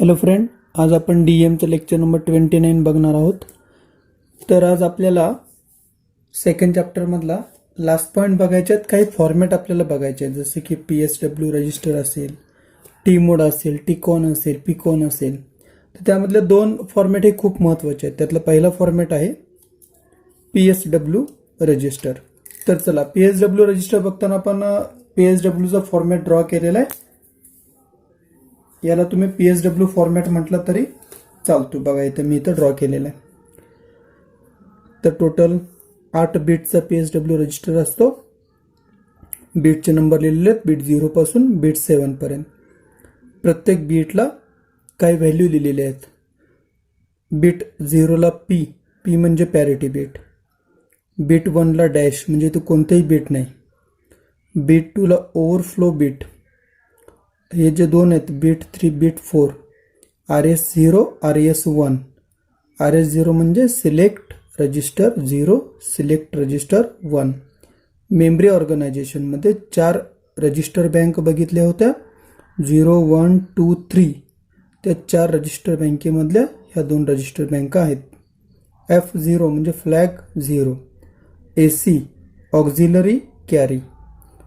Hello friend, आज आपण डीएमचं lecture number 29 बघणार आहोत. तर आज आपल्याला सेकंड चॅप्टरमधला लास्ट पॉईंट बघायचे आहेत. काही फॉर्मॅट आपल्याला बघायचे आहेत, जसे की PSW रजिस्टर असेल, टी मोड असेल, टिकॉन असेल, पिकॉन असेल. तर त्यामधले दोन फॉर्मॅट हे खूप महत्त्वाचे आहेत. त्यातला पहिला फॉर्मॅट आहे PSW रजिस्टर. तर चला, PSW रजिस्टर बघताना आपण PSWचा फॉर्मॅट ड्रॉ केलेला आहे. याला तुम्ही PSW फॉर्मॅट म्हटलं तरी चालतो. बघा इथं मी ड्रॉ केलेला आहे. तर टोटल 8 बीटचा PSW रजिस्टर असतो. बीटचे नंबर लिहिलेले आहेत, बीट 0 पासून बीट 7 पर्यंत. प्रत्येक बीटला काही व्हॅल्यू लिहिलेले आहेत. बीट 0ला P म्हणजे पॅरिटी बीट. बीट 1ला डॅश म्हणजे तो कोणतेही बीट नाही. बीट 2ला ओव्हरफ्लो बीट. हे जे दोन आहेत, bit 3, bit 4, RS0, RS1. RS0 म्हणजे select register 0, select register 1. Memory ऑर्गनायझेशनमध्ये 4 रजिस्टर बँक बघितल्या होत्या, 0, 1, 2, 3. त्या 4 रजिस्टर बँकेमधल्या ह्या 2 रजिस्टर बँका आहेत. F0 म्हणजे flag 0, AC auxiliary carry,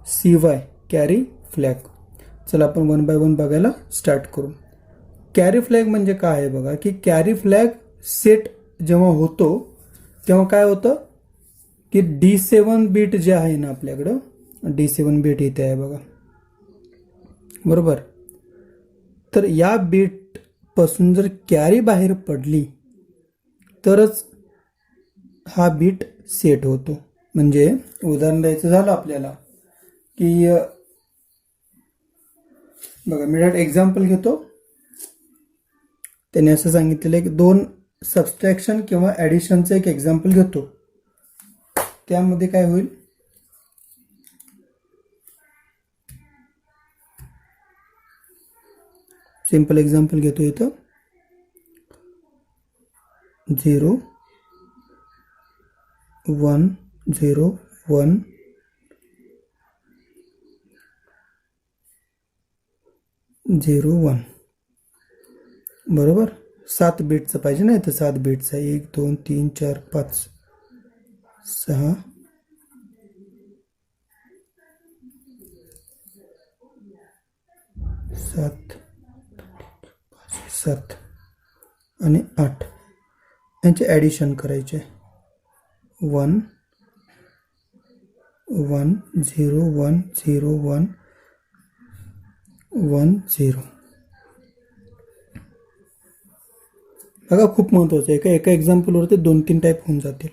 CY carry flag. चला आपण 1 बाय 1 बघायला स्टार्ट करू. कॅरी फ्लॅग म्हणजे काय आहे बघा, की कॅरी फ्लॅग सेट जेव्हा होतो तेव्हा काय होतं की D7 बीट जे आहे ना आपल्याकडं, D7 बीट इथे आहे बघा, बरोबर. तर या बीट पासून जर कॅरी बाहेर पडली तरच हा बीट सेट होतो. म्हणजे उदाहरण द्यायचं झालं आपल्याला की बघा, मी डायरेक्ट एक्झाम्पल घेतो. त्याने असं सांगितलेलं आहे की 2 सबस्ट्रॅक्शन किंवा ॲडिशनचं एक एक्झाम्पल घेतो. त्यामध्ये काय होईल, सिंपल एक्झाम्पल घेतो. इथं 0, 1, 0, 1, 0, 1, बरोबर. 7 बीटचं पाहिजे ना, इथं 7 बीटचं आहे. 1, 2, 3, 4, 5, 6, 7 आणि 8 यांचे ॲडिशन करायचे. 1, 1, 0, 1, 0, 1, 1, 0. बघा, खूप महत्त्वाचं आहे. एका एक्झाम्पलवरती 2-3 टाईप होऊन जातील.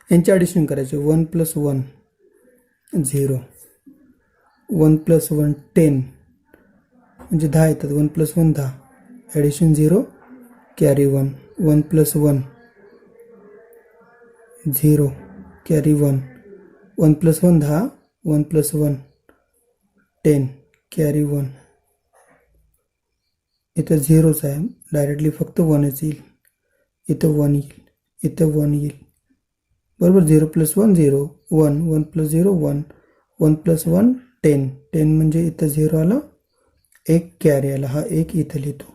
यांचे ॲडिशन करायचे. 1 + 1 0, 1 + 1 10 म्हणजे 10 येतात. 1 + 1 10, ॲडिशन 0, कॅरी 1. 1 + 1 0, कॅरी 1. 1 + 1 10, 1 + 1 10, कॅरी 1. इथं 0च आहे, डायरेक्टली फक्त 1च येईल. इथं 1 येईल, इथं 1 येईल, बरोबर. 0 + 1 0, 1, 1 + 0 1, 1 + 1 10, 10 म्हणजे इथं 0 आला, 1 कॅरी आला. हा 1 इथं लिहितो.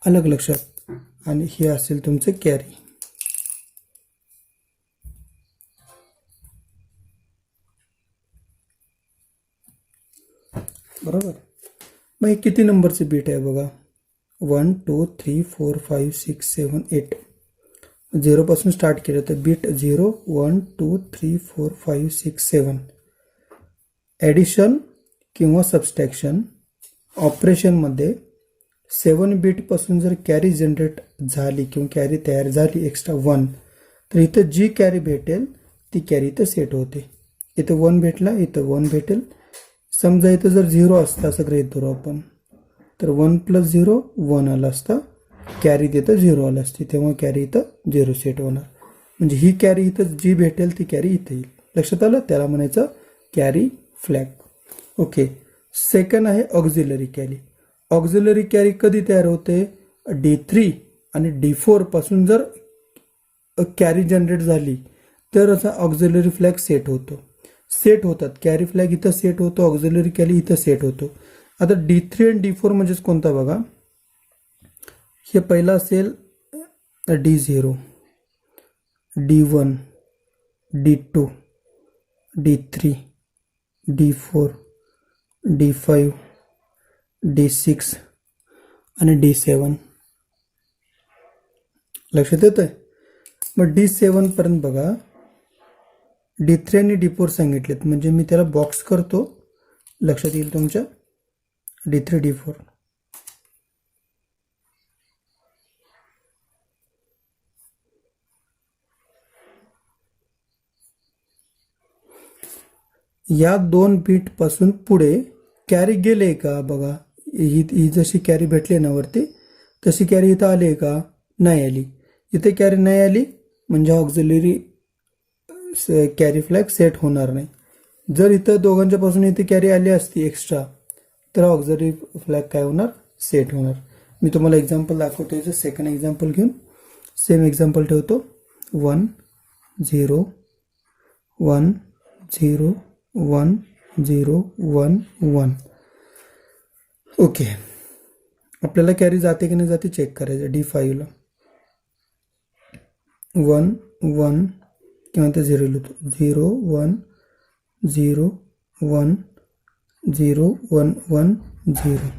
अलग लक्षात. आणि हे असेल तुमचं कॅरी. बरोबर. मग हे किती नंबरचे बीट आहे बघा, 1, 2, 3, 4, 5, 6, 7, 8. 0 पासून स्टार्ट केलं तर बीट 0, 1, 2, 3, 4, 5, 6, 7. ॲडिशन किंवा सबस्ट्रॅक्शन ऑपरेशनमध्ये 7 बीटपासून जर कॅरी जनरेट झाली किंवा कॅरी तयार झाली एक्स्ट्रा 1, तर इथं जी कॅरी भेटेल ती कॅरी इथं सेट होते. इथं 1 भेटला, इथं 1 भेटेल. समजा इथं जर 0 असतं असं गृहीत धरू आपण, तर 1 + 0 1 आला असता, कॅरी तिथं 0 आलं असते, तेव्हा कॅरी इथं 0 सेट होणार. म्हणजे ही कॅरी इथं जी भेटेल ती कॅरी इथं येईल. लक्षात आलं? त्याला म्हणायचं कॅरी फ्लॅग. ओके. सेकंड आहे ऑक्झिलरी कॅरी. ऑक्झिलरी कॅरी कधी तयार होते, D3 आणि D4 पासून जर कॅरी जनरेट झाली तर असा ऑक्झिलरी फ्लॅग सेट होतो. सेट होतात. कॅरी फ्लॅग इथं सेट होतो, ऑक्झिलरी कॅरी इथं सेट होतो. आता D3 आणि D4 म्हणजेच कोणता बघा. हे पहिला असेल D0, D1, D2, D3, D4, D5, D6 आणि D7. लक्षात येतंय. मग D7 पर्यंत बघा. D3 आणि D4 सांगितलेत म्हणजे मी त्याला बॉक्स करतो, लक्षात येईल तुमच्या. D3, D4. या 2 बीट पासून पुढे कॅरी गेले का बघा. ही जशी कॅरी भेटली ना वरती, तशी कॅरी इथं आली का, नाही आली. इथे कॅरी नाही आली म्हणजे ऑक्झिलरी कॅरी फ्लॅग सेट होणार नाही. जर इथं दोघांच्या पासून इथे कॅरी आली असती एक्स्ट्रा, तर ऑक्झिलरी फ्लॅग काय होणार, सेट होणार. मी तुम्हाला एक्झाम्पल दाखवतो. याचं सेकंड एक्झाम्पल घेऊन सेम एक्झाम्पल ठेवतो. 1 0 1 0 1 0 1 1. ओके. आपल्याला कॅरी जाते की नाही जाते चेक करायचं. D5 ला 1 1 किंवा ते 0 लिहितो. 0 1 0 1 0 1 1 0.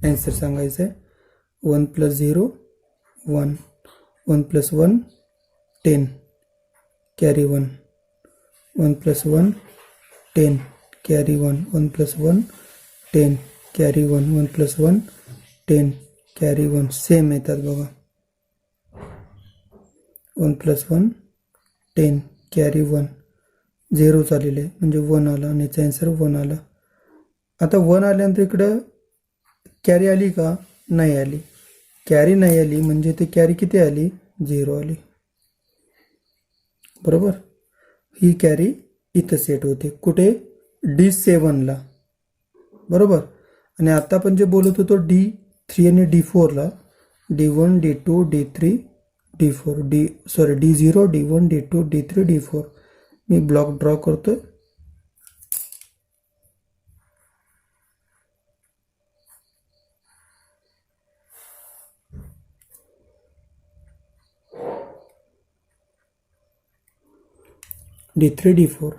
आन्सर सांगायचं आहे. 1 + 0 1 1 + 1 10 carry 1 1 + 1 10 carry 1 1 + 1 10 carry 1 1 + 1 10 carry 1. Same येतात बघा. 1 + 1 10 कॅरी 1. 0 चाललेलं आहे म्हणजे 1 आला आणि याचा आन्सर 1 आला. आता 1 आल्यानंतर इकडं कॅरी आली का, नाही आली. कॅरी नाही आली म्हणजे ते कॅरी किती आली, 0 आली. बरोबर. ही कॅरी इथं सेट होते कुठे, D7 ला. बरोबर. आणि आता आपण जे बोलत होतो D3 आणि D4 ला, D1 D2 D3 D4 D0 D1 D2 D3 D4. मी ब्लॉक ड्रॉ करतोय. D3 D4.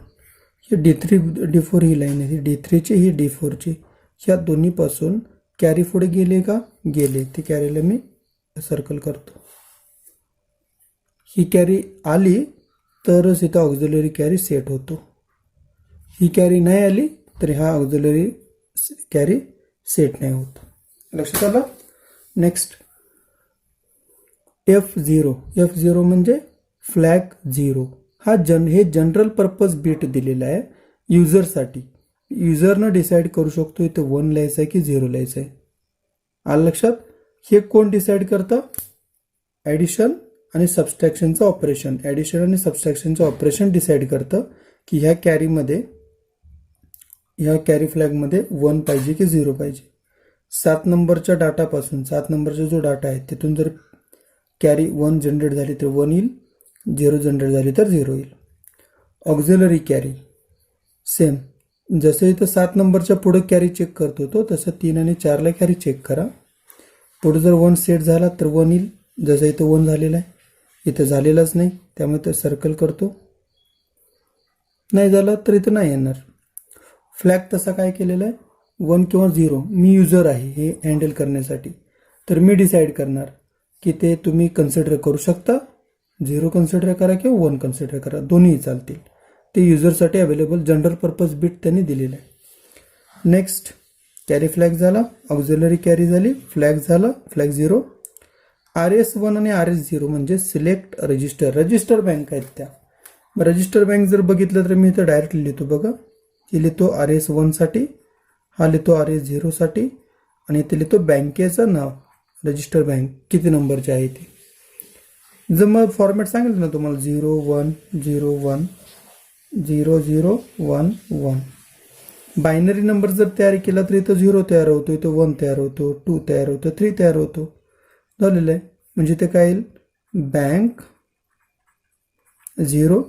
ही D3 D4 ही लाईन आहे. D3 ची ही D4 ची. ह्या दोन्हीपासून कॅरी पुढे गेले का, गेले. ती कॅरीला मी सर्कल करतो. ही कॅरी आली तरच इथं ऑक्झिलरी कॅरी सेट होतो. ही कॅरी नाही आली तर हा ऑक्झिलरी कॅरी सेट नाही होत. लक्षात आलं. Next F0. F0 म्हणजे फ्लॅग 0. हे जनरल पर्पज बिट दिलेला आहे युजरसाठी. युजरनं डिसाईड करू शकतो इथं 1 लिहायचं आहे की 0 लिहायचं आहे. आलं लक्षात. हे कोण डिसाईड करतं, ॲडिशन आणि सबस्ट्रॅक्शनचं ऑपरेशन. ॲडिशन आणि सबस्ट्रॅक्शनचं ऑपरेशन डिसाईड करतं की ह्या कॅरी फ्लॅगमध्ये 1 पाहिजे की 0 पाहिजे. 7 नंबरच्या डाटापासून, 7 नंबरचा जो डाटा आहे तिथून जर कॅरी 1 जनरेट झाली तर 1 येईल, 0 जनरेट झाली तर 0 येईल. Auxiliary carry same. जसं इथं 7 नंबरच्या पुढे कॅरी चेक करतो तो, तसं 3 आणि 4ला कॅरी चेक करा. पुढे जर 1 सेट झाला तर 1 येईल. जसं इथं 1 झालेला आहे, इथं झालेलाच नाही त्यामुळे ते सर्कल करतो. नाही झालं तर इथं नाही येणार. फ्लॅग तसा काय केलेला आहे, 1 किंवा 0. मी युजर आहे हे हँडल करण्यासाठी, तर मी डिसाईड करणार की ते तुम्ही कन्सिडर करू शकता. 0 कन्सिडर करा किंवा 1 कन्सिडर करा, दोन्ही चालतील. ते युजरसाठी अवेलेबल जनरल पर्पज बिट त्यांनी दिलेलं आहे. नेक्स्ट कॅरी फ्लॅग झाला, ऑक्झिलरी कॅरी झाली, फ्लॅग झाला, फ्लॅग 0. RS1 आणि RS0 म्हणजे सिलेक्ट रजिस्टर. रजिस्टर बँक आहेत त्या. रजिस्टर बँक जर बघितलं तर मी इथं डायरेक्ट लिहितो बघा. हे लिहितो RS1 साठी, हा लिहितो RS0 साठी, आणि इथे लिहितो बँकेचं नाव, रजिस्टर बँक किती नंबरचे आहे ते. जर मग फॉर्मॅट सांगितलं ना तुम्हाला 0 1 0 1 0 0 1 1. बायनरी नंबर जर तयार केला तर इथं 0 तयार होतो, इथं 1 तयार होतो, 2 तयार होतो, 3 तयार होतो. झालेलं आहे. म्हणजे ते काय येईल, बँक 0,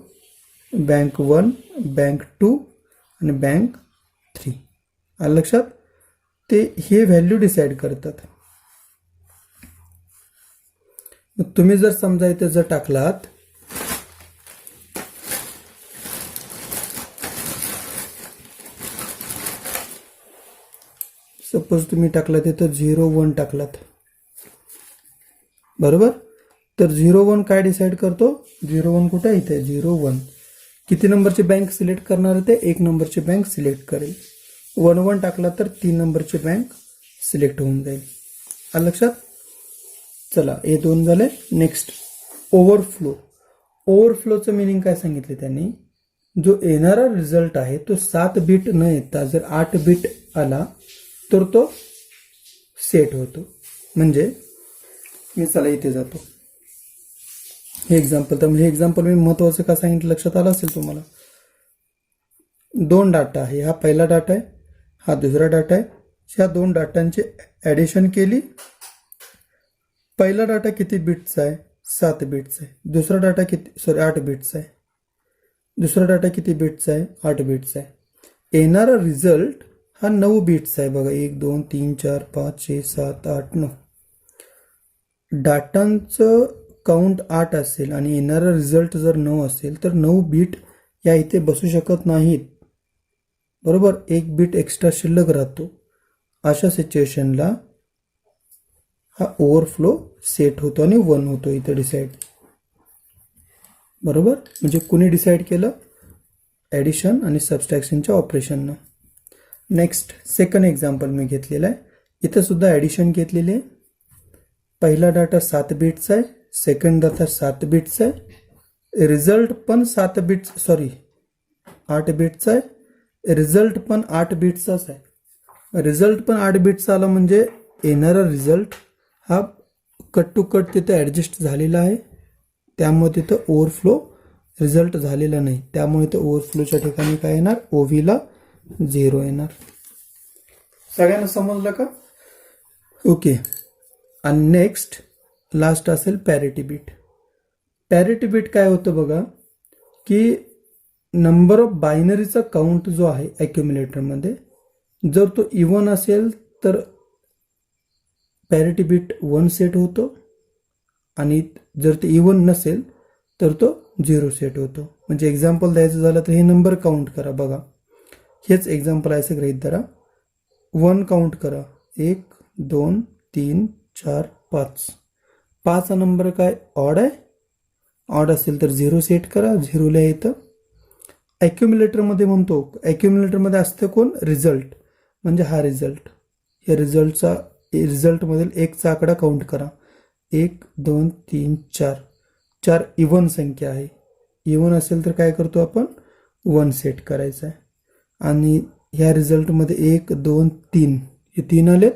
बँक 1, बँक 2 आणि बँक 3. आलं लक्षात? ते हे व्हॅल्यू डिसाईड करतात. मग तुम्ही जर समजा इथे जर टाकलात सपोज तुम्ही टाकलात इथं 0 1 टाकलात, बरोबर? तर 0 1 काय डिसाईड करतो? 0 1 कुठे इथे 0 1 किती नंबरची बँक सिलेक्ट करणार आहे? ते 1 नंबरची बँक सिलेक्ट करेल. 1 1 टाकला तर 3 नंबरची बँक सिलेक्ट होऊन जाईल. आलं लक्षात? चला हे 2 झाले. Next overflow. ओव्हरफ्लोचं मिनिंग काय सांगितले त्यांनी? जो येणारा रिझल्ट आहे तो 7 बीट न येता जर 8 बीट आला तर तो सेट होतो. म्हणजे मी चला इथे जातो, हे एक्झाम्पल. तर हे एक्झाम्पल मी महत्वाचं का सांगितलं लक्षात आलं असेल तुम्हाला. 2 डाटा आहे, हा पहिला डाटा आहे, हा दुसरा डाटा आहे. ह्या 2 डाटांची ॲडिशन केली. पहिला डाटा किती बिट्सचा आहे? 7 बिट्स आहे. दुसरा डाटा किती 8 बिट्सचा आहे. दुसरा डाटा किती बिट्सचा आहे? 8 बिट्सचा आहे. येणारा रिझल्ट हा 9 बिट्सचा आहे. बघा 1 2 3 4 5 6 7 8 9. डाटांचं काउंट 8 असेल आणि येणारा रिझल्ट जर 9 असेल तर 9 बीट या इथे बसू शकत नाहीत, बरोबर? 1 बीट एक्स्ट्रा शिल्लक राहतो. अशा सिच्युएशनला हा ओव्हरफ्लो सेट होतो आणि 1 होतो इथे डिसाईड, बरोबर? म्हणजे कुणी डिसाईड केलं? ॲडिशन आणि सबस्ट्रॅक्शनच्या ऑपरेशननं. नेक्स्ट सेकंड एक्झाम्पल मी घेतलेलं आहे. इथं सुद्धा ॲडिशन घेतलेली आहे. पहिला डाटा 7 बिट्सचा आहे, सेकंड डाटा 7 बिट्सचा आहे. रिझल्ट पण 8 बिट्सचा आहे. रिझल्ट पण 8 बिट्सचाच आहे. रिझल्ट पण 8 बिट्सचा आला म्हणजे येणारा रिझल्ट हा कट टू कट तिथं ॲडजस्ट झालेला आहे. त्यामुळे तिथं ओव्हरफ्लो रिझल्ट झालेला नाही. त्यामुळे इथं ओव्हरफ्लोच्या ठिकाणी काय येणार? ओव्हीला 0 येणार. सगळ्यांना समजलं का? ओके. आणि नेक्स्ट लास्ट असेल पॅरिटी बीट. पॅरिटी बीट काय होतं बघा, की नंबर ऑफ बायनरीचा काउंट जो आहे ॲक्युम्युलेटरमध्ये जर तो इवन असेल तर पॅरिटी बीट 1 सेट होतो आणि जर ते इवन नसेल तर तो 0 सेट होतो. म्हणजे एक्झाम्पल द्यायचं झालं तर हे नंबर काउंट करा. बघा हेच एक्झाम्पल आहे, असं गृहीत धरा. 1 काउंट करा, 1 2 3 4 5. 5 हा नंबर काय? ऑड आहे. ऑड असेल तर 0 सेट करा, 0 ला येतं. ॲक्युम्युलेटरमध्ये म्हणतो, ॲक्युम्युलेटरमध्ये असतं कोण? रिझल्ट. म्हणजे हा रिझल्ट, या रिझल्टमधील 1चा आकडा काउंट करा. 1 2 3 4. 4 इवन संख्या आहे. इवन असेल तर काय करतो आपण? 1 सेट करायचं आहे. आणि ह्या रिझल्टमध्ये 1 2 3 हे 3 आलेत,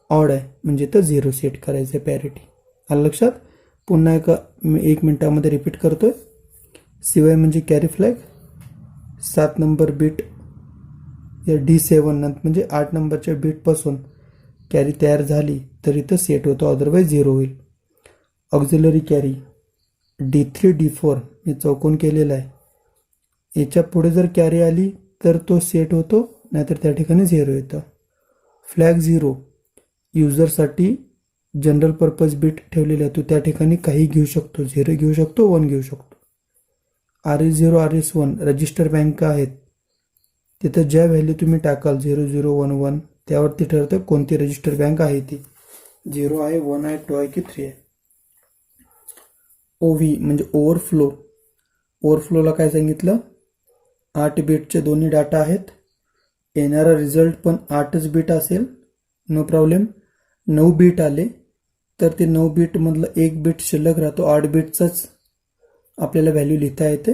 ऑड आहे म्हणजे तर 0 सेट करायचं आहे पॅरिटी. आलं लक्षात? पुन्हा 1 मिनिटामध्ये रिपीट करतोय. शिवाय म्हणजे कॅरी फ्लॅग 7 नंबर बीट या D7 म्हणजे 8 नंबरच्या बीटपासून कॅरी तयार झाली तर इथं सेट होतो, अदरवाईज 0 होईल. ऑक्झिलरी कॅरी D3 D4 मी चौकोन केलेला आहे. याच्या पुढे जर कॅरी आली तर तो सेट होतो, नाहीतर त्या ठिकाणी 0 येतं. फ्लॅग 0 युजरसाठी जनरल पर्पज बीट ठेवलेला आहे. तो त्या ठिकाणी काही घेऊ शकतो, 0 घेऊ शकतो, 1 घेऊ शकतो. RS0 RS1 रजिस्टर बँक आहेत. तिथं ज्या व्हॅल्यू तुम्ही टाकाल 0 0 1 1 त्यावरती ठरतं कोणती रजिस्टर बँक आहे ती. 0 आहे, 1 आहे, 2 आहे की 3 आहे. ओव्ही म्हणजे ओव्हरफ्लो. ओव्हरफ्लोला काय सांगितलं? 8 बीटचे दोन्ही डाटा आहेत. येणारा रिझल्ट पण 8च बीट असेल, नो प्रॉब्लेम. 9 बीट आले तर ते 9 बीटमधलं 1 बीट शिल्लक राहतो. 8 बीटचाच आपल्याला व्हॅल्यू लिहिता येते.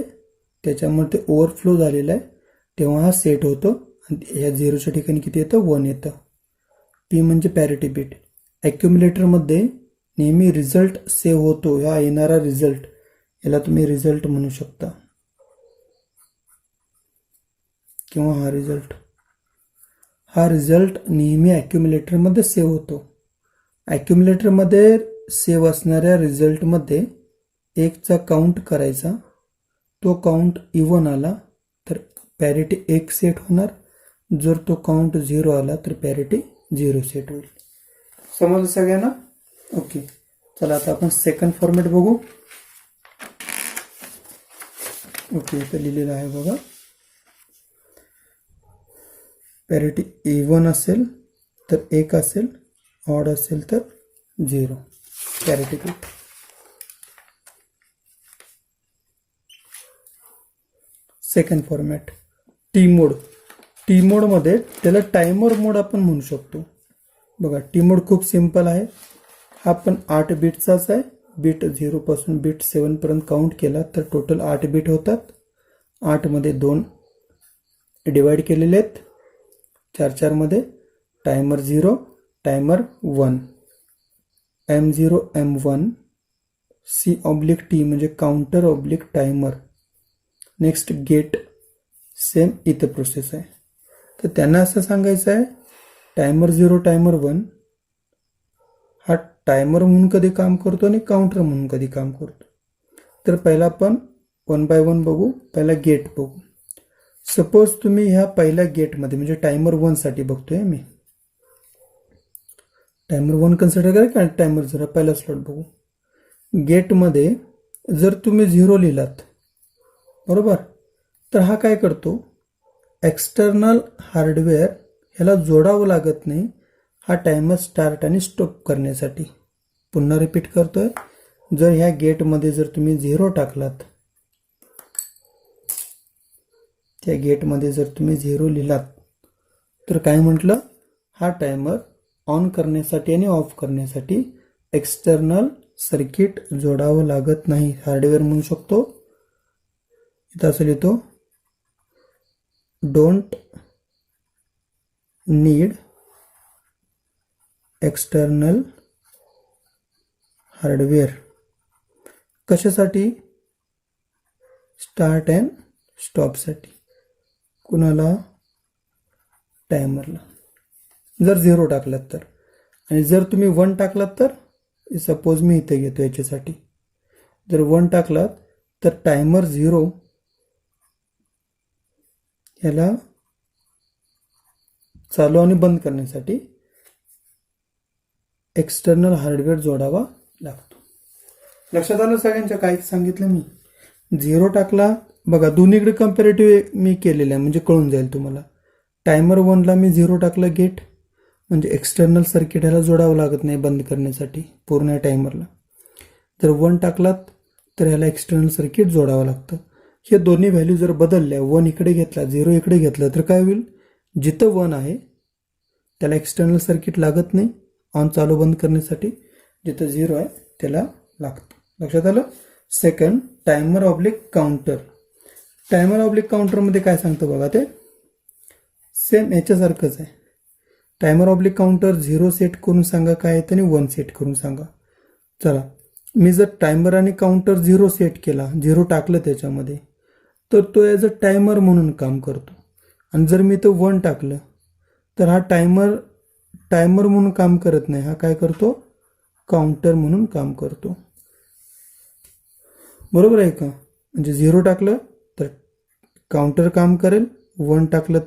त्याच्यामुळे ते ओव्हरफ्लो झालेलं आहे, तेव्हा हा सेट होतो. आणि ह्या 0च्या ठिकाणी किती येतं? 1 येतं. P म्हणजे पॅरिटी बीट. ॲक्युम्युलेटरमध्ये नेहमी रिझल्ट सेव्ह होतो. हा येणारा रिझल्ट, याला तुम्ही रिझल्ट म्हणू शकता किंवा हा रिझल्ट नेहमी ॲक्युम्युलेटरमध्ये सेव्ह होतो. ॲक्युम्युलेटरमध्ये सेव्ह असणाऱ्या रिझल्टमध्ये 1चा काउंट करायचा. तो काउंट इवन आला तर पॅरिटी 1 सेट होणार जर तो काउंट 0 आला तर पॅरिटी 0 सेट होईल. समजलं सगळ्यांना? ओके, चला आता आपण सेकंड फॉर्मॅट बघू. ओके, इथं लिहिलेलं आहे बघा. पॅरिटी इव्हन असेल तर 1 असेल, ऑड असेल तर 0. Parity bit. Second format T mode. T मोडमध्ये त्याला टायमर मोड आपण म्हणू शकतो. बघा, टी मोड खूप सिंपल आहे. हा पण 8 बिटचाच आहे. बीट 0 पासून बीट 7 पर्यंत काउंट केला तर टोटल 8 बीट होतात. 8 मध्ये 2 डिवाइड केलेले आहेत 4 मध्ये. Timer 0, timer 1, M0 M1, C/T म्हणजे counter oblique timer. Next gate, same इथं प्रोसेस आहे. तर त्यांना असं सांगायचं आहे टायमर 0 टायमर 1 हा टायमर म्हणून कधी काम करतो आणि काउंटर म्हणून कधी काम करतो. तर पहिला आपण 1 बाय 1 बघू. पहिला गेट बघू. सपोज तुम्ही ह्या पहिल्या गेटमध्ये म्हणजे टायमर 1 साठी बघतोय मी. टायमर 1 कन्सिडर करा का टायमर 0 पहिला स्लॉट बघू. गेटमध्ये जर तुम्ही 0 लिहिलात बरोबर, तर हा काय करतो, एक्सटर्नल हार्डवेअर ह्याला जोडावं लागत नाही हा टायमर स्टार्ट आणि स्टॉप करण्यासाठी. पुन्हा रिपीट करतोय. जर ह्या गेटमध्ये जर तुम्ही 0 टाकलात, त्या गेटमध्ये जर तुम्ही 0 लिहिलात तर काय म्हटलं, हा टायमर ऑन करण्यासाठी आणि ऑफ करण्यासाठी एक्सटर्नल सर्किट जोडावं लागत नाही. हार्डवेअर म्हणू शकतो. इथं असं लिहितो, डोंट नीड एक्सटर्नल हार्डवेअर. कशासाठी? स्टार्ट अँड स्टॉपसाठी. कुणाला? टायमरला. जर 0 टाकलात तर. आणि जर तुम्ही 1 टाकलात तर, सपोज मी इथे घेतो याच्यासाठी, जर 1 टाकलात तर टायमर 0 ह्याला चालू आणि बंद करण्यासाठी एक्सटर्नल हार्डवेअर जोडावा लागतो. लक्षात आलं सगळ्यांच्या? काय सांगितलं मी? 0 टाकला बघा, दोन्हीकडे कम्पॅरेटिव्ह मी केलेलं आहे म्हणजे कळून जाईल तुम्हाला. टायमर 1ला मी 0 टाकलं गेट म्हणजे एक्सटर्नल सर्किट ह्याला जोडावं लागत नाही बंद करण्यासाठी पूर्ण टायमरला. जर 1 टाकलात तर ह्याला एक्सटर्नल सर्किट जोडावं लागतं. हे दोन्ही व्हॅल्यू जर बदलल्या, 1 इकडे घेतला 0 इकडे घेतलं तर काय होईल, जिथं 1 आहे त्याला एक्सटर्नल सर्किट लागत नाही ऑन चालू बंद करण्यासाठी, जिथं 0 आहे त्याला लागतं. लक्षात आलं? Second, timer oblique counter. Timer oblique काउंटरमध्ये काय सांगतं बघा, ते सेम याच्यासारखंच आहे. टायमर ऑब्लिक काउंटर 0 सेट करून सांगा काय येतं आणि 1 सेट करून सांगा. चला, मी जर टायमर आणि काउंटर 0 सेट केला, 0 टाकलं त्याच्यामध्ये, तर तो ॲज अ टायमर म्हणून काम करतो. आणि जर मी तो 1 टाकलं तर हा टायमर म्हणून काम करत नाही, हा काय करतो, काउंटर म्हणून काम करतो. बरोबर आहे का? म्हणजे 0 टाकलं तर काउंटर काम करेल, 1 टाकलं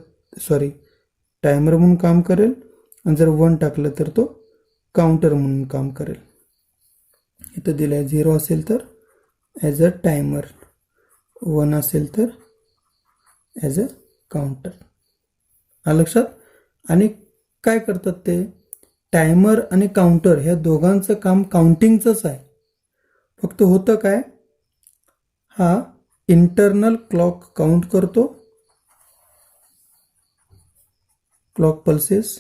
टायमर म्हणून काम करेल, आणि जर 1 टाकलं तर तो काउंटर म्हणून काम करेल. इथं दिलं आहे 0 असेल तर ॲज अ टायमर, 1 असेल तर ॲज अ काउंटर. आलं लक्षात? आणि काय करतात ते, टायमर आणि काउंटर ह्या दोघांचं काम काउंटिंगचंच आहे. फक्त होतं काय, हा इंटरनल क्लॉक काउंट करतो, क्लॉक पल्सेस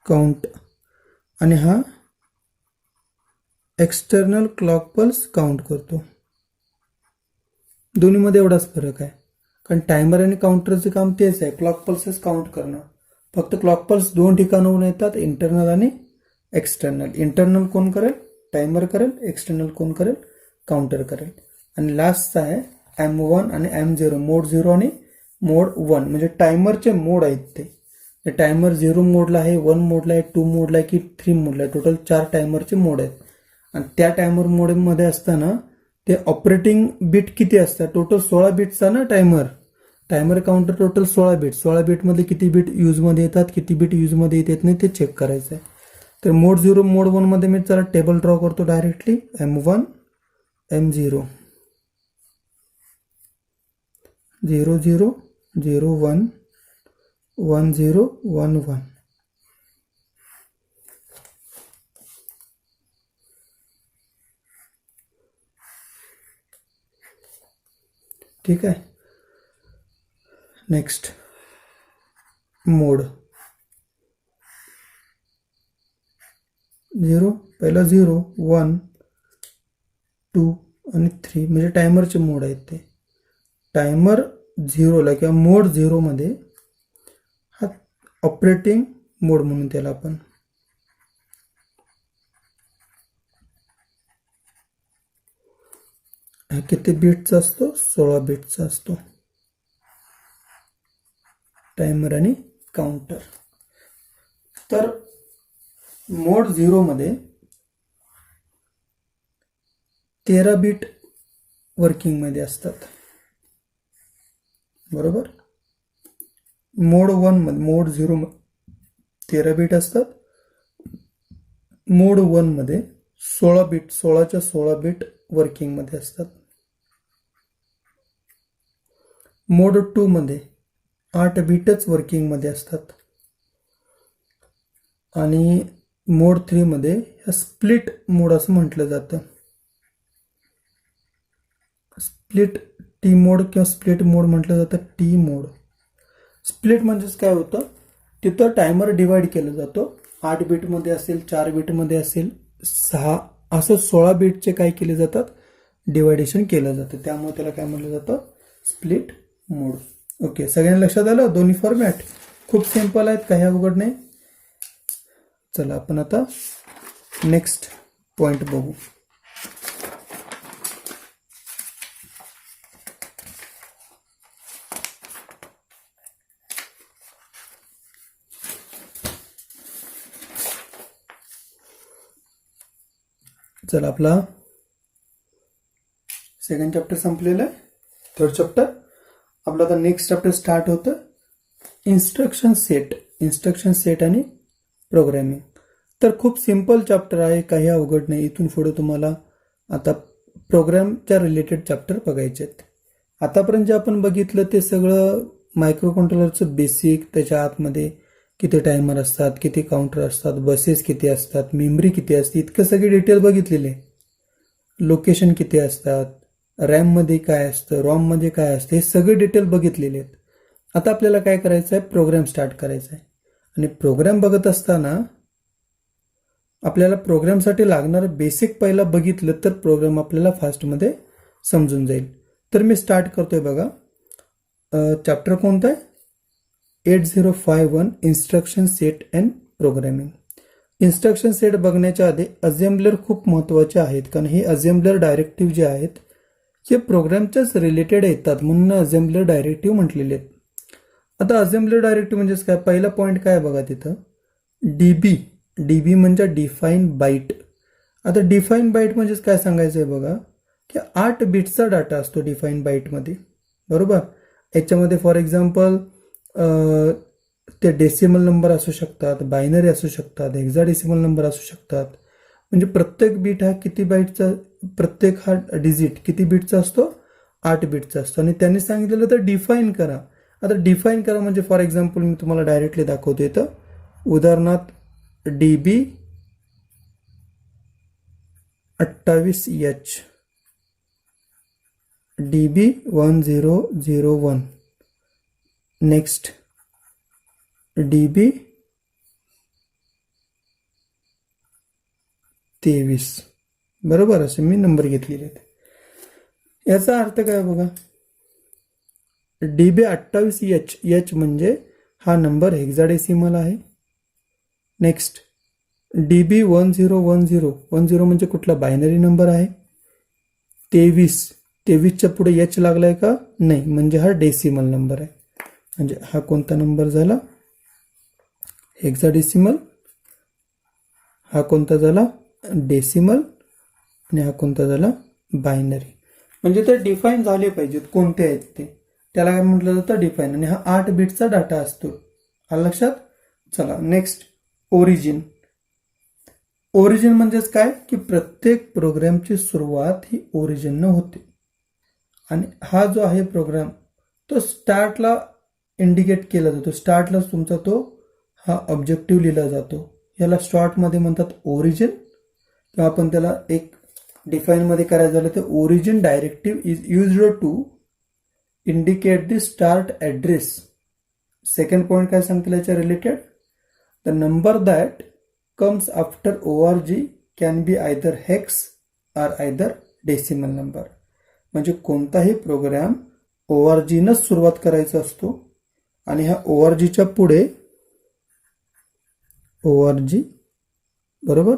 काउंट, आणि हा एक्सटर्नल क्लॉक पल्स काउंट करतो. दोन्हीमध्ये एवढाच फरक आहे. कारण टायमर आणि काउंटरचं काम तेच आहे, क्लॉक पल्सेस काउंट करणं. फक्त क्लॉक पल्स 2 ठिकाणाहून येतात, इंटरनल आणि एक्सटर्नल. इंटरनल कोण करेल, टायमर करेल. एक्सटर्नल कोण करेल, काउंटर करेल. आणि लास्टचा आहे M1 आणि M0, मोड 0 आणि मोड 1 म्हणजे टायमरचे मोड आहेत ते. टायमर 0 मोडला आहे, 1 मोडला आहे, 2 मोडला आहे की 3 मोडला आहे. टोटल 4 टायमरचे मोड आहेत. आणि त्या टायमर मोडमध्ये असताना ते ऑपरेटिंग बीट किती असतात, टोटल 16 बीटचा ना timer. Timer counter total 16 beat, 16 बीटमध्ये किती बीट यूजमध्ये येतात, किती बीट यूजमध्ये येत नाही ते चेक करायचं आहे. तर मोड 0 मोड 1 मध्ये मी चला टेबल ड्रॉ करतो डायरेक्टली. M1 M0 0 0 0 1 1 0 1 1. ठीक आहे. नेक्स्ट मोड 0, पहिला 0 1 2 आणि 3 म्हणजे टायमरचे मोड आहेत ते. टायमर 0ला किंवा मोड 0 मध्ये हा ऑपरेटिंग मोड म्हणून त्याला आपण. हा किती बीटचा असतो, 16 बीटचा असतो टायमर आणि काउंटर. तर मोड 0 मध्ये 13 बीट वर्किंग मध्ये असतात, बरोबर. मोड 1 मध्ये, मोड 0 मध्ये 13 बीट असतात. मोड 1 मध्ये 16 बीट, 16च्या 16 बीट वर्किंग मध्ये असतात. मोड 2 मध्ये 8 बीटच वर्किंग मध्ये असतात. आणि मोड 3 मध्ये ह्या स्प्लिट मोड असं म्हटलं जातं. स्प्लिट टी मोड किंवा स्प्लिट मोड म्हटलं जातं. टी मोड. स्प्लिट म्हणजेच काय होतं, तिथं टायमर डिवाइड केलं जातो. 8 बीटमध्ये असेल, 4 बीटमध्ये असेल, 6 असं 16 बीटचे काय केले जातात, डिवायडेशन केलं जातं. त्यामुळे त्याला काय म्हटलं जातं, स्प्लिट मोड. ओके, सगळ्यांना लक्षात आलं. दोन्ही फॉर्मॅट खूप सिंपल आहेत, काही अवघड नाही. चला आपण आता नेक्स्ट पॉइंट बघू. चला, आपला सेकंड चॅप्टर संपलेलं आहे. थर्ड चॅप्टर आपला आता नेक्स्ट चॅप्टर स्टार्ट होतं. Instruction set. इन्स्ट्रक्शन सेट आणि प्रोग्रॅमिंग. तर खूप सिंपल चॅप्टर आहे, काही अवघड नाही. इथून पुढे तुम्हाला आता प्रोग्रामच्या रिलेटेड चॅप्टर बघायचे आहेत. आतापर्यंत जे आपण बघितलं ते सगळं मायक्रो कंट्रोलरचं बेसिक, त्याच्या आतमध्ये किती टायमर असतात, किती काउंटर असतात, बसेस किती असतात, मेमरी किती असते, इतकं सगळे डिटेल बघितलेले. लोकेशन किती असतात, रॅममध्ये काय असतं, रॉममध्ये काय असतं, हे सगळे डिटेल बघितलेले आहेत. आता आपल्याला काय करायचं आहे, प्रोग्राम स्टार्ट करायचा आहे. आणि प्रोग्राम बघत असताना आपल्याला प्रोग्रामसाठी लागणारं बेसिक पहिला बघितलं तर प्रोग्राम आपल्याला फास्टमध्ये समजून जाईल. तर मी स्टार्ट करतोय बघा. चॅप्टर कोणतं आहे, 8051 instruction set and programming. Instruction set बघण्याच्या आधी असेंबलर खूप महत्त्वाचे आहेत, कारण हे असेंबलर डायरेक्टिव्ह जे आहेत जे प्रोग्रामच्याच रिलेटेड येतात, म्हणून असेंबलर डायरेक्टिव्ह म्हटलेले आहेत. आता असेंबलर डायरेक्टिव्ह म्हणजेच काय, पहिला पॉईंट काय बघा तिथं, डीबी. डीबी म्हणजे डिफाईन बाईट. आता डिफाईन बाईट म्हणजेच काय सांगायचं आहे बघा, की 8 बिटचा डाटा असतो डिफाईन बाईटमध्ये, बरोबर. याच्यामध्ये फॉर एक्झाम्पल ते डेसिमल नंबर असू शकतात, बायनरी असू शकतात, हेक्साडेसिमल नंबर असू शकतात. म्हणजे प्रत्येक बीट हा किती बाईटचा, प्रत्येक हा डिजिट किती बीटचा असतो, 8 बीटचा असतो. आणि त्यांनी सांगितलेलं तर डिफाईन करा. आता डिफाईन करा म्हणजे फॉर एक्झाम्पल मी तुम्हाला डायरेक्टली दाखवतो इथं. उदाहरणार्थ DB 28H, DB 1001, next DB 23, बरोबर. असे मी नंबर घेतलेले आहेत. याचा अर्थ काय बघा, DB 28H, H म्हणजे हा नंबर हेक्साडेसिमल आहे. नेक्स्ट DB 1010 म्हणजे कुठला बायनरी नंबर आहे. 23च्या पुढे H लागलाय का, नाही, म्हणजे हा डेसिमल नंबर आहे. म्हणजे हा कोणता नंबर झाला, हेक्साडेसिमल. हा कोणता झाला, डेसिमल. आणि हा कोणता झाला, बायनरी. म्हणजे ते डिफाईन झाले पाहिजेत कोणते आहेत ते. त्याला काय म्हटलं जातं, डिफाईन. आणि हा 8 बिटचा डाटा असतो. आलं लक्षात? चला नेक्स्ट, ओरिजिन. ओरिजिन म्हणजेच काय की प्रत्येक प्रोग्रामची सुरुवात ही ओरिजिननं होते. आणि हा जो आहे प्रोग्राम तो स्टार्टला इंडिकेट केला जातो. स्टार्टला तुमचा तो हा ऑब्जेक्टिव्ह लिहिला जातो. याला शॉर्टमध्ये म्हणतात ओरिजिन, किंवा आपण त्याला एक डिफाईनमध्ये करायचं झालं तर origin directive is used to indicate the start address. Second point काय सांगतील याच्या related, the number that comes after ORG can be either hex or either decimal number. म्हणजे कोणताही प्रोग्राम ORGनंच सुरुवात करायचा असतो आणि ह्या ORGच्या पुढे ORG बरोबर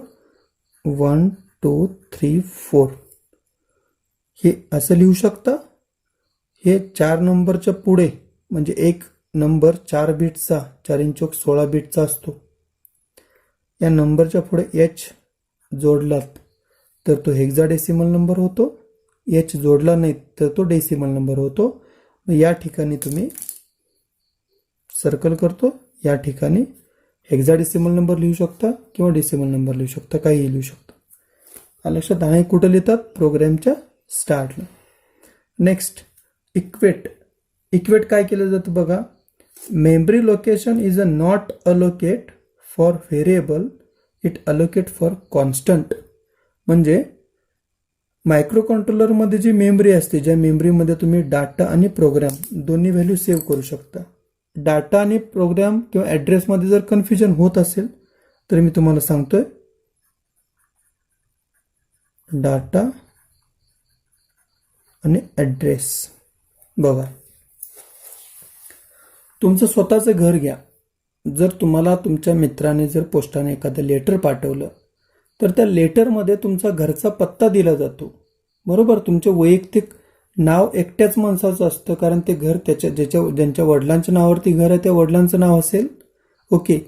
1 2 3 4 हे असं लिहू शकता. हे 4 नंबरच्या पुढे म्हणजे एक नंबर 4 बिटचा 4 × 16 बिटचा असतो. या नंबरच्या पुढे H जोडलात तर तो हेक्साडेसिमल नंबर होतो. H जोडला नाही तर तो डेसिमल नंबर होतो. या ठिकाणी तुम्ही सर्कल करतो, या ठिकाणी हेक्साडेसिमल नंबर लिहू शकता किंवा डेसिमल नंबर लिहू शकता, काही लिहू शकता. लक्षात. आणि कुठं लिहितात, प्रोग्रामच्या स्टार्टला. Next, equate. इक्वेट काय केलं जातं बघा, memory location is a not allocate for variable, it allocate for constant. म्हणजे मायक्रो कंट्रोलरमध्ये जी मेमरी असते, ज्या मेमरीमध्ये तुम्ही डाटा आणि प्रोग्राम दोन्ही व्हॅल्यू सेव्ह करू शकता. डाटा आणि प्रोग्राम किंवा ॲड्रेसमध्ये जर कन्फ्युजन होत असेल तर मी तुम्हाला सांगतोय, डाटा आणि ॲड्रेस. बघा, तुमचं स्वतःचं घर घ्या. जर तुम्हाला तुमच्या मित्राने जर पोस्टाने एखादं लेटर पाठवलं तर त्या लेटरमध्ये तुमचा घरचा पत्ता दिला जातो. बरोबर. तुमचे वैयक्तिक नाव एकट्याच माणसाचं असतं, कारण ते घर ज्यांच्या वडिलांच्या नावावरती घर आहे त्या वडिलांचं नाव असेल. ओके.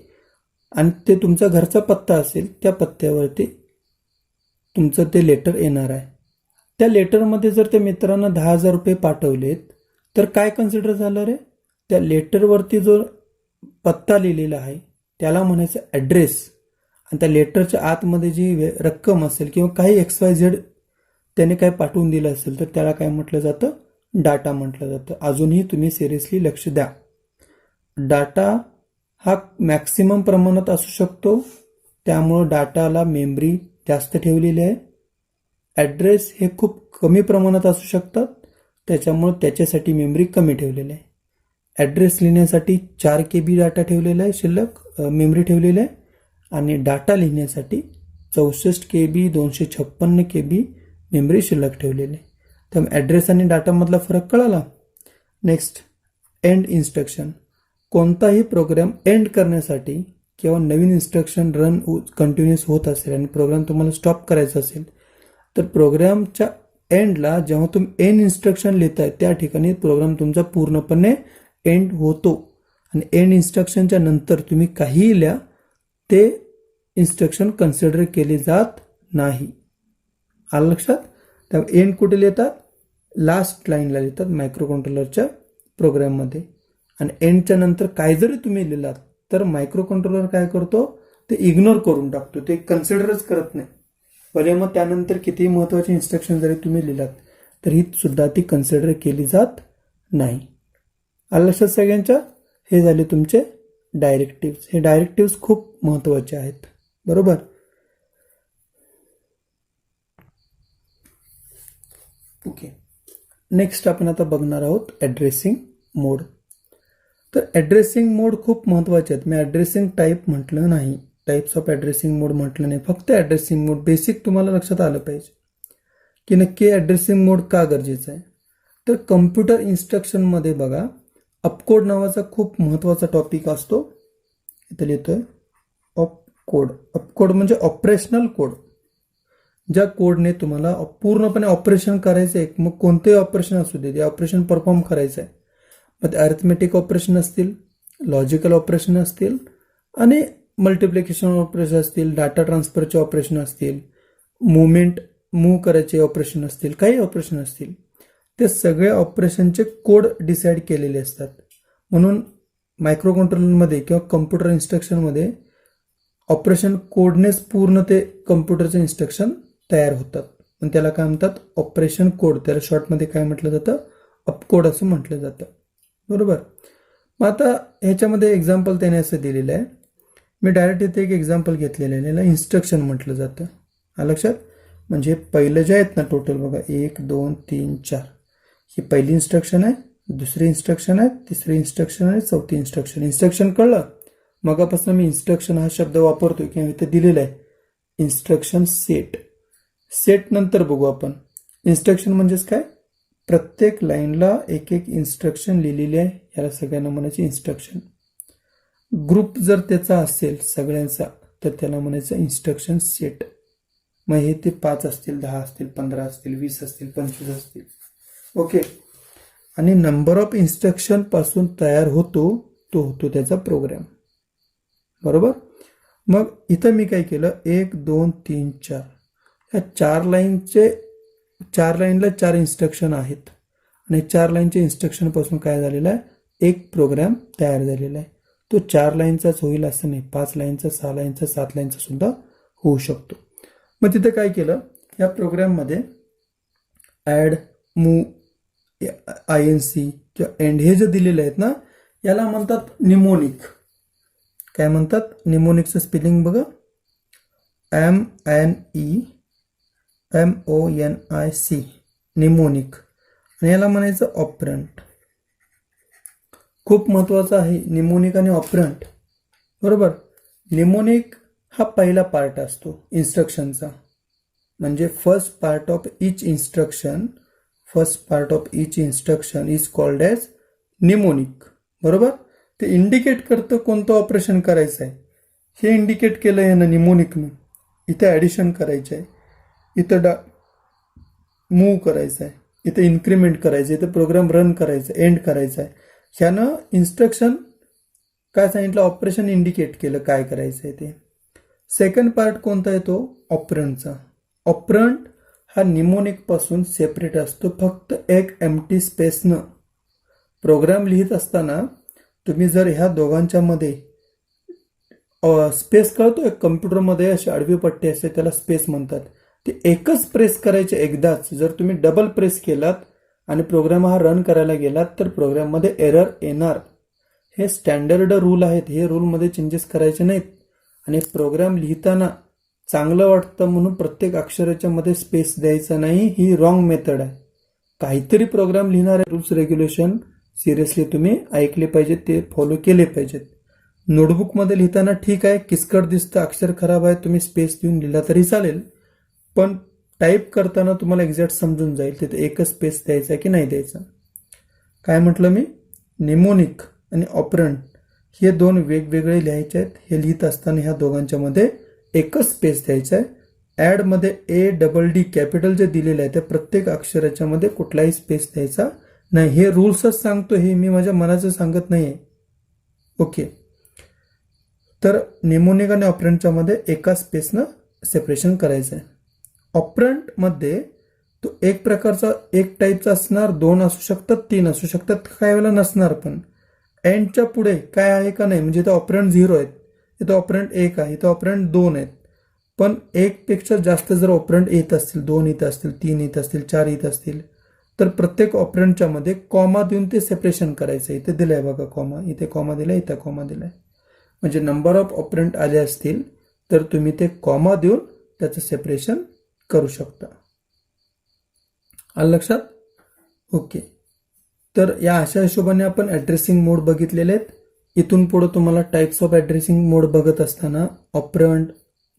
आणि ते तुमचा घरचा पत्ता असेल, त्या पत्त्यावरती तुमचं ते लेटर येणार आहे. त्या लेटरमध्ये जर त्या मित्रांना 10,000 रुपये पाठवलेत तर काय कन्सिडर झालं रे, त्या लेटरवरती जो पत्ता लिहिलेला आहे त्याला म्हणायचं ॲड्रेस. आणि त्या लेटरच्या आतमध्ये जी रक्कम असेल किंवा काही XYZ त्याने काय पाठवून दिलं असेल तर त्याला काय म्हटलं जातं, डाटा म्हटलं जातं. अजूनही तुम्ही सिरियसली लक्ष द्या. डाटा हा मॅक्सिमम प्रमाणात असू शकतो, त्यामुळं डाटाला मेमरी जास्त ठेवलेली आहे. ॲड्रेस हे खूप कमी प्रमाणात असू शकतात, त्याच्यामुळं त्याच्यासाठी मेमरी कमी ठेवलेली आहे. ॲड्रेस लिहिण्यासाठी 4 KB डाटा ठेवलेला आहे, शिल्लक मेमरी ठेवलेली आहे. आणि डाटा लिहिण्यासाठी 64 KB 256 KB मेमरी शिल्लक ठेवलेली आहे. त्यामुळे ॲड्रेस आणि डाटामधला फरक कळाला. Next, end instruction. कोणताही प्रोग्राम एंड करण्यासाठी किंवा नवीन इन्स्ट्रक्शन रन कंटिन्युअस होत असेल आणि प्रोग्राम तुम्हाला स्टॉप करायचा असेल तर प्रोग्रामच्या एंडला जेव्हा तुम्ही एंड इन्स्ट्रक्शन लिहिताय त्या ठिकाणी प्रोग्राम तुमचा पूर्णपणे एंड होतो. आणि एंड इन्स्ट्रक्शनच्या नंतर तुम्ही काहीही लिहा, ते इन्स्ट्रक्शन कन्सिडर केले जात नाही. आलं लक्षात. त्यामुळे एंड कुठे लिहितात, लास्ट लाईनला लिहितात मायक्रो कंट्रोलरच्या प्रोग्राममध्ये. आणि एंडच्या नंतर काय जरी तुम्ही लिहिलात तर मायक्रो कंट्रोलर काय करतो, ते इग्नोर करून टाकतो, ते कन्सिडरच करत नाही. भले मग त्यानंतर कितीही महत्त्वाची इन्स्ट्रक्शन जरी तुम्ही लिहिलात तरी सुद्धा ती कन्सिडर केली जात नाही. आलं लक्षात सगळ्यांच्या. हे झाले तुमचे डायरेक्टिव्स. हे डायरेक्टिव्स खूप महत्त्वाचे आहेत. बरोबर. ओके. नेक्स्ट आपण आता बघणार आहोत ॲड्रेसिंग मोड. तर ॲड्रेसिंग मोड खूप महत्त्वाचे आहेत. मी ॲड्रेसिंग टाईप म्हटलं नाही, टाईप्स ऑफ ॲड्रेसिंग मोड म्हटलं नाही, फक्त ॲड्रेसिंग मोड. बेसिक तुम्हाला लक्षात आलं पाहिजे की नक्की ॲड्रेसिंग मोड का गरजेचं आहे. तर कम्प्युटर इन्स्ट्रक्शनमध्ये बघा, अपकोड नावाचा खूप महत्त्वाचा टॉपिक असतो. इथं लिहितोय अपकोड. अपकोड म्हणजे ऑपरेशनल कोड, ज्या कोडने तुम्हाला पूर्णपणे ऑपरेशन करायचं आहे. मग कोणतेही ऑपरेशन असू दे, ते ऑपरेशन परफॉर्म करायचं आहे. मग ते अरिथमेटिक ऑपरेशन असतील, लॉजिकल ऑपरेशन असतील आणि मल्टिप्लिकेशन ऑपरेशन असतील, डाटा ट्रान्सफरचे ऑपरेशन असतील, मूव्ह करायचे ऑपरेशन असतील, काही ऑपरेशन असतील. ते सगळे ऑपरेशनचे कोड डिसाईड केलेले असतात. म्हणून मायक्रो कंट्रोलरमध्ये किंवा कम्प्युटर इन्स्ट्रक्शनमध्ये ऑपरेशन कोडनेच पूर्ण ते कम्प्युटरचे इन्स्ट्रक्शन तयार होतात. पण त्याला काय म्हणतात, ऑपरेशन कोड. त्याला शॉर्टमध्ये काय म्हटलं जातं, अपकोड असं म्हटलं जातं. बरोबर. मग आता ह्याच्यामध्ये एक्झाम्पल त्याने असं दिलेलं आहे. मी डायरेक्ट इथे एक एक्झाम्पल घेतलेलं आहे. याला इन्स्ट्रक्शन म्हटलं जातं. हा लक्षात. म्हणजे पहिलं जे आहेत ना टोटल बघा 1 2 3 4 ही पहिली इन्स्ट्रक्शन आहे, दुसरी इन्स्ट्रक्शन आहे, तिसरी इन्स्ट्रक्शन आहे, चौथी इन्स्ट्रक्शन. इन्स्ट्रक्शन कळलं. मगापासून मी इन्स्ट्रक्शन हा शब्द वापरतोय किंवा इथे दिलेला आहे इन्स्ट्रक्शन सेट. सेट नंतर बघू आपण. इन्स्ट्रक्शन म्हणजेच काय, प्रत्येक लाईनला एक एक इन्स्ट्रक्शन लिहिलेली आहे, याला सगळ्यांना म्हणायचे इन्स्ट्रक्शन. ग्रुप जर त्याचा असेल सगळ्यांचा तर त्याला म्हणायचं इन्स्ट्रक्शन सेट. मग हे ते 5 असतील, 10 असतील, 15 असतील, 20 असतील, 25 असतील. ओके. आणि नंबर ऑफ इन्स्ट्रक्शन पासून तयार होतो तो होतो त्याचा प्रोग्राम. बरोबर. मग इथं मी काय केलं, 1 2 3 4 ह्या 4 लाईनला 4 इन्स्ट्रक्शन आहेत आणि 4 लाईनच्या इन्स्ट्रक्शन पासून काय झालेलं आहे, एक प्रोग्राम तयार झालेला आहे. तो 4 लाईनचाच होईल असं नाही, 5 लाईनचा, 6 लाईनचा, 7 लाईनचा सुद्धा होऊ शकतो. मग तिथे काय केलं, या प्रोग्राममध्ये ॲड, मूव, INC किंवा एंड हे जे दिलेले आहेत ना, याला म्हणतात निमोनिक. काय म्हणतात, निमोनिकचं स्पेलिंग बघा, MNEMONIC, निमोनिक. आणि याला म्हणायचं ऑपरंट. खूप महत्वाचं आहे निमोनिक आणि ऑपरंट. बरोबर. निमोनिक हा पहिला पार्ट असतो इन्स्ट्रक्शनचा. म्हणजे first part of each instruction is called as mnemonic. बरोबर. ते इंडिकेट करतं कोणतं ऑपरेशन करायचं आहे. हे इंडिकेट केलं आहे ना निमोनिकनं. इथे ॲडिशन करायचं आहे, इथं मूव्ह करायचं आहे, इथं इन्क्रीमेंट करायचं आहे, इथं प्रोग्राम रन करायचं, एंड करायचं आहे. ह्यानं इन्स्ट्रक्शन काय सांगितलं, ऑपरेशन इंडिकेट केलं काय करायचं आहे ते. सेकंड पार्ट कोणता आहे तो, ऑपरंटचा. ऑपरंट हा निमोनिक पासून सेपरेट असतो. फक्त एक एम्प्टी स्पेसनं प्रोग्राम लिहित असताना तुम्ही जर ह्या दोघांच्या मध्ये स्पेस कळतो, कम्प्युटरमध्ये अशी आडवी पट्टी असते त्याला स्पेस म्हणतात. ते एकच प्रेस करायचे एकदाच. जर तुम्ही डबल प्रेस केलात आणि प्रोग्राम हा रन करायला गेलात तर प्रोग्राममध्ये एरर येणार. हे स्टँडर्ड रूल आहेत, हे रूलमध्ये चेंजेस करायचे नाहीत. आणि प्रोग्राम लिहिताना चांगलं वाटतं म्हणून प्रत्येक अक्षराच्या मध्ये स्पेस द्यायचा नाही, ही रॉंग मेथड आहे. काहीतरी प्रोग्राम लिहिणारे रूल्स रेग्युलेशन सिरियसली तुम्ही ऐकले पाहिजेत, ते फॉलो केले पाहिजेत. नोटबुकमध्ये लिहिताना ठीक आहे, किचकट दिसतं, अक्षर खराब आहे, तुम्ही स्पेस देऊन लिहिला तरी चालेल. पण टाईप करताना तुम्हाला एक्झॅक्ट समजून जाईल तिथे एकच स्पेस द्यायचा की नाही द्यायचा. काय म्हटलं मी, निमोनिक आणि ऑपरंट हे दोन वेगवेगळे लिहायचे आहेत. हे लिहित असताना ह्या दोघांच्या मध्ये एकच स्पेस द्यायचा आहे. ॲडमध्ये ADD कॅपिटल जे दिलेलं आहे त्या प्रत्येक अक्षराच्या मध्ये कुठलाही स्पेस द्यायचा नाही. हे रूल्सच सांगतो, हे मी माझ्या मनाचं सांगत नाहीये. ओके. तर निमोनिक आणि ऑपरंटच्या मध्ये एका स्पेसनं सेपरेशन करायचं आहे. ऑपरंट मध्ये तो एक प्रकारचा एक टाईपचा असणार, 2 असू शकतात, 3 असू शकतात, काही वेळेला नसणार. पण एंडच्या पुढे काय आहे का नाही, म्हणजे इथं ऑपरंट 0 आहेत, इथं ऑपरंट 1 आहे, इथं ऑपरंट 2 आहेत. पण 1 पेक्षा जास्त जर ऑपरंट येत असतील, 2 येत असतील, 3 येत असतील, 4 येत असतील, तर प्रत्येक ऑपरंटच्या मध्ये कॉमा देऊन ते सेपरेशन करायचं. इथे दिलंय बघा कॉमा, इथे कॉमा दिलाय, इथे कॉमा दिलाय. म्हणजे नंबर ऑफ ऑपरंट आले असतील तर तुम्ही ते कॉमा देऊन त्याचं सेपरेशन करू शकता. आलं लक्षात. ओके. तर या अशा हिशोबाने आपण ॲड्रेसिंग मोड बघितलेले आहेत. इथून पुढे तुम्हाला टाईप्स ऑफ ॲड्रेसिंग मोड बघत असताना ऑपरंट,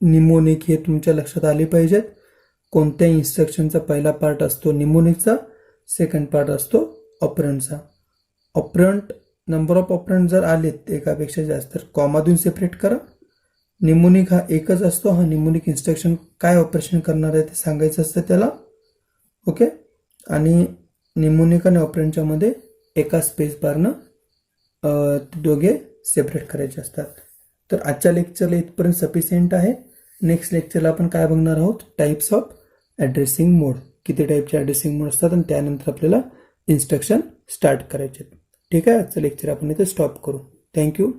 निमोनिक हे तुमच्या लक्षात आले पाहिजेत. कोणत्याही इन्स्ट्रक्शनचा पहिला पार्ट असतो निमोनिकचा, सेकंड पार्ट असतो ऑपरंटचा. ऑपरंट, नंबर ऑफ ऑपरंट जर आलेत एकापेक्षा जास्त तर कॉमा देऊन सेपरेट करा. निमोनिक हा एकच असतो. हा निमोनिक इन्स्ट्रक्शन काय ऑपरेशन करणार आहे ते सांगायचं असतं त्याला. ओके. आणि निमोनिक आणि ऑपरंटच्या मध्ये एका स्पेस बारनं दोघे सेपरेट करायचे असतात. तर आजच्या लेक्चरला इथपर्यंत सफिशियंट आहे. नेक्स्ट लेक्चरला आपण काय बघणार आहोत, टाईप्स ऑफ ॲड्रेसिंग मोड. किती टाईपचे ॲड्रेसिंग मोड असतात आणि त्यानंतर आपल्याला इन्स्ट्रक्शन स्टार्ट करायचे. ठीक आहे, आजचं लेक्चर आपण इथे स्टॉप करू. थँक्यू.